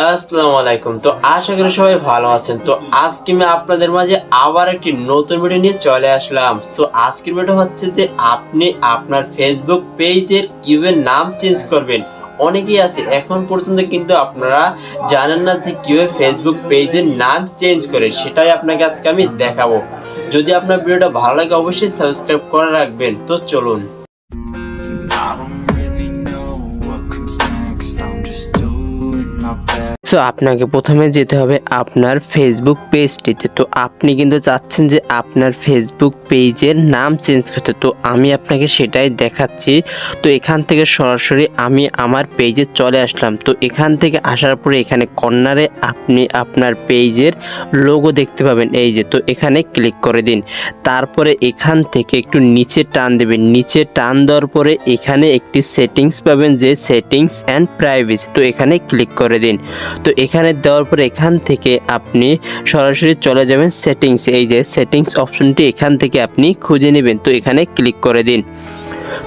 আসসালামু আলাইকুম। তো আশা করি সবাই ভালো আছেন। তো আজকে আমি আপনাদের মাঝে আবার একটি নতুন ভিডিও নিয়ে চলে আসলাম। সো আজকের ভিডিও হচ্ছে যে আপনি আপনার ফেসবুক পেজের কিভাবে নাম চেঞ্জ করবেন। অনেকেই আছে এখন পর্যন্ত কিন্তু আপনারা জানেন না যে কিভাবে ফেসবুক পেজের নাম চেঞ্জ করে, সেটাই আপনাকে আজকে আমি দেখাবো। যদি আপনার ভিডিওটা ভালো লাগে অবশ্যই সাবস্ক্রাইব করে রাখবেন। তো চলুন। সো আপনাকে প্রথমে যেতে হবে আপনার ফেসবুক পেজটিতে। তো আপনি কিন্তু চাচ্ছেন যে আপনার ফেসবুক পেজের নাম চেঞ্জ করতে, তো আমি আপনাকে সেটাই দেখাচ্ছি। তো এখান থেকে সরাসরি আমি আমার পেজে চলে আসলাম। তো এখান থেকে আসার পরে এখানে কর্নারে আপনি আপনার পেজের লোগো দেখতে পাবেন, এই যে। তো এখানে ক্লিক করে দিন। তারপরে এখান থেকে একটু নিচে টান দেবেন। নিচে টান দেওয়ার পরে এখানে একটি সেটিংস পাবেন, যে সেটিংস অ্যান্ড প্রাইভেসি। তো এখানে ক্লিক করে দিন। তো এখানে দেওয়ার পরে এখান থেকে আপনি সরাসরি চলে যাবেন সেটিংস, এই যে সেটিংস অপশনটি এখান থেকে আপনি খুঁজে নেবেন। তো এখানে ক্লিক করে দিন।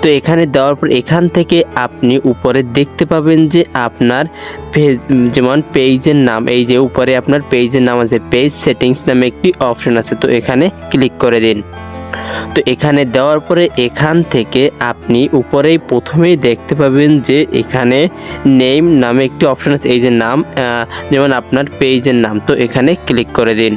তো এখানে দেওয়ার পর এখান থেকে আপনি উপরে দেখতে পাবেন যে আপনার পেজ, যেমন পেজের নাম, এই যে উপরে আপনার পেজের নাম আছে, পেজ সেটিংস নামে একটি অপশন আছে। তো এখানে ক্লিক করে দিন। তো এখানে দেওয়ার পরে এখান থেকে আপনি উপরেই প্রথমেই দেখতে পাবেন যে এখানে নেম নামে একটি অপশন আছে, এই যে নাম, যেমন আপনার পেজের নাম। তো এখানে ক্লিক করে দিন।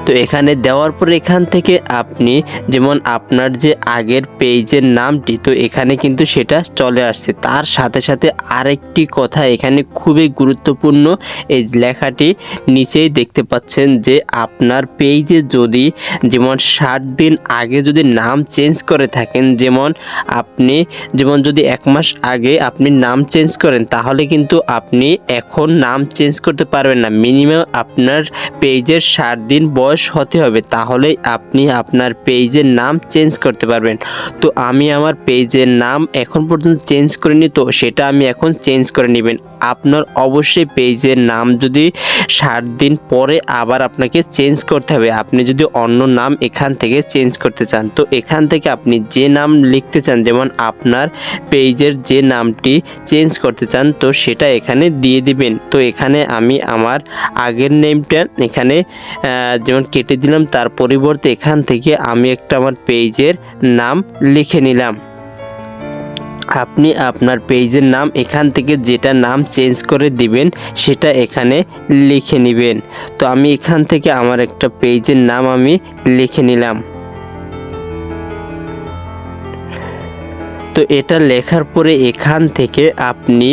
তো এখানে দেওয়ার পরে এখান থেকে আপনি যেমন আপনার যে আগের পেজের নামটি, তো এখানে কিন্তু সেটা চলে আসছে। তার সাথে সাথে আরেকটি কথা এখানে খুবই গুরুত্বপূর্ণ, এই লেখাটি নিচেই দেখতে পাচ্ছেন যে আপনার পেজে যদি যেমন 60 দিন আগে যদি নাম চেঞ্জ করে থাকেন, যেমন যদি 1 মাস আগে আপনি নাম চেঞ্জ করেন, তাহলে কিন্তু আপনি এখন নাম চেঞ্জ করতে পারবেন না। মিনিমাম আপনার পেজের 60 দিন বয়স হতে হবে, তাহলেই আপনি আপনার পেজের নাম চেঞ্জ করতে পারবেন। তো আমি আমার পেজের নাম এখন পর্যন্ত চেঞ্জ করিনি, তো সেটা আমি এখন চেঞ্জ করে নেবেন। আপনার অবশ্যই পেজের নাম যদি 60 দিন পরে আবার আপনাকে চেঞ্জ করতে হবে। আপনি যদি অন্য নাম এখান থেকে চেঞ্জ করতে চান, তো এখান থেকে আপনি যে নাম লিখতে চান, যেমন আপনার পেজের যে নামটি চেঞ্জ করতে চান, তো সেটা এখানে দিয়ে দিবেন। তো এখানে আমি আমার আগের নেমটা এখানে যেমন কেটে দিলাম, তার পরিবর্তে এখান থেকে আমি একটা আমার পেজের নাম লিখে নিলাম। আপনি আপনার পেজের নাম এখান থেকে যেটা নাম চেঞ্জ করে দিবেন সেটা এখানে লিখে নেবেন। তো আমি এখান থেকে আমার একটা পেজের নাম আমি লিখে নিলাম। তো এটা লেখার পরে এখান থেকে আপনি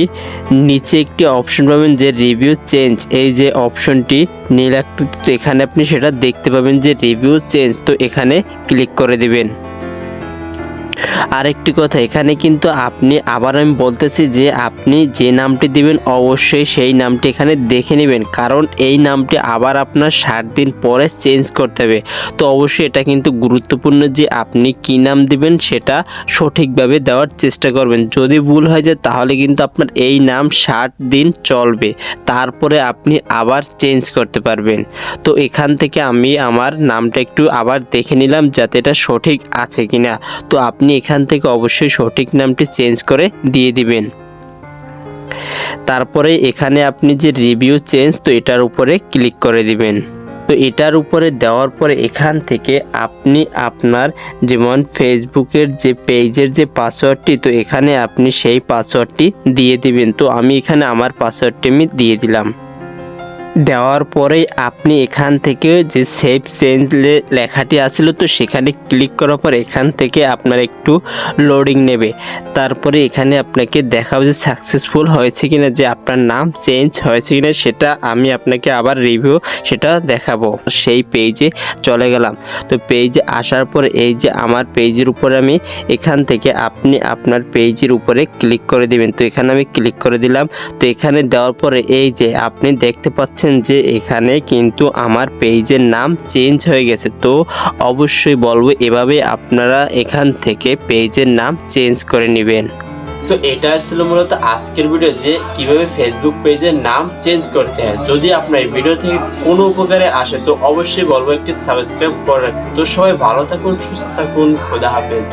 নিচে একটি অপশন পাবেন, যে রিভিউ চেঞ্জ, এই যে অপশনটি নীল আকৃতি। তো এখানে আপনি সেটা দেখতে পাবেন যে রিভিউ চেঞ্জ। তো এখানে ক্লিক করে দিবেন। আরেকটি কথা, এখানে কিন্তু আপনি আবার আমি বলতেছি যে আপনি যে নামটি দিবেন অবশ্যই সেই নামটি এখানে দেখে নেবেন, কারণ এই নামটি আবার আপনার 60 দিন পরে চেঞ্জ করতে হবে। তো অবশ্যই এটা কিন্তু গুরুত্বপূর্ণ যে আপনি কি নাম দিবেন সেটা সঠিকভাবে দেওয়ার চেষ্টা করবেন। যদি ভুল হয়ে যায় তাহলে কিন্তু আপনার এই নাম 60 দিন চলবে, তারপরে আপনি আবার চেঞ্জ করতে পারবেন। তো এখান থেকে আমি আমার নামটা একটু আবার দেখে নিলাম যাতে এটা সঠিক আছে কিনা। তো আপনি এখান থেকে অবশ্যই সঠিক নামটি চেঞ্জ করে দিয়ে দিবেন। তারপরে এখানে আপনি যে রিভিউ চেঞ্জ, তো এটার উপরে ক্লিক করে দিবেন। তো এটার উপরে দেওয়ার পরে এখান থেকে আপনি আপনার যেমন ফেসবুকের যে পেজের যে পাসওয়ার্ডটি, তো এখানে আপনি সেই পাসওয়ার্ডটি দিয়ে দিবেন। তো আমি এখানে আমার পাসওয়ার্ডটি আমি দিয়ে দিলাম। দেওয়ার পরে আপনি এখান থেকে যে সেভ চেঞ্জ লেখাটি আছিল, তো সেখানে ক্লিক করার পর এখান থেকে আপনার একটু লোডিং নেবে। তারপরে এখানে আপনাকে দেখাবো যে সাকসেসফুল হয়েছে কিনা, যে আপনার নাম চেঞ্জ হয়েছে কিনা, সেটা আমি আপনাকে আবার রিভিউ সেটা দেখাবো। সেই পেজে চলে গেলাম। তো পেজে আসার পরে এই যে আমার পেজের উপরে আমি এখান থেকে আপনি আপনার পেজের উপরে ক্লিক করে দিবেন। তো এখানে আমি ক্লিক করে দিলাম। তো এখানে দেওয়ার পরে এই যে আপনি দেখতে পাচ্ছেন যে এখানে কিন্তু আমার পেজের নাম চেঞ্জ হয়ে গেছে। তো অবশ্যই বলবো এভাবে আপনারা এখান থেকে পেজের নাম চেঞ্জ করে নেবেন। সো এটা ছিল মূলত আজকের ভিডিও, যে কিভাবে ফেসবুক পেজের নাম চেঞ্জ করতে হয়। যদি আপনার এই ভিডিও থেকে কোনো উপকারে আসে তো অবশ্যই বলবো একটি সাবস্ক্রাইব করে রাখতে। তো সবাই ভালো থাকুন, সুস্থ থাকুন, খোদা হাফেজ।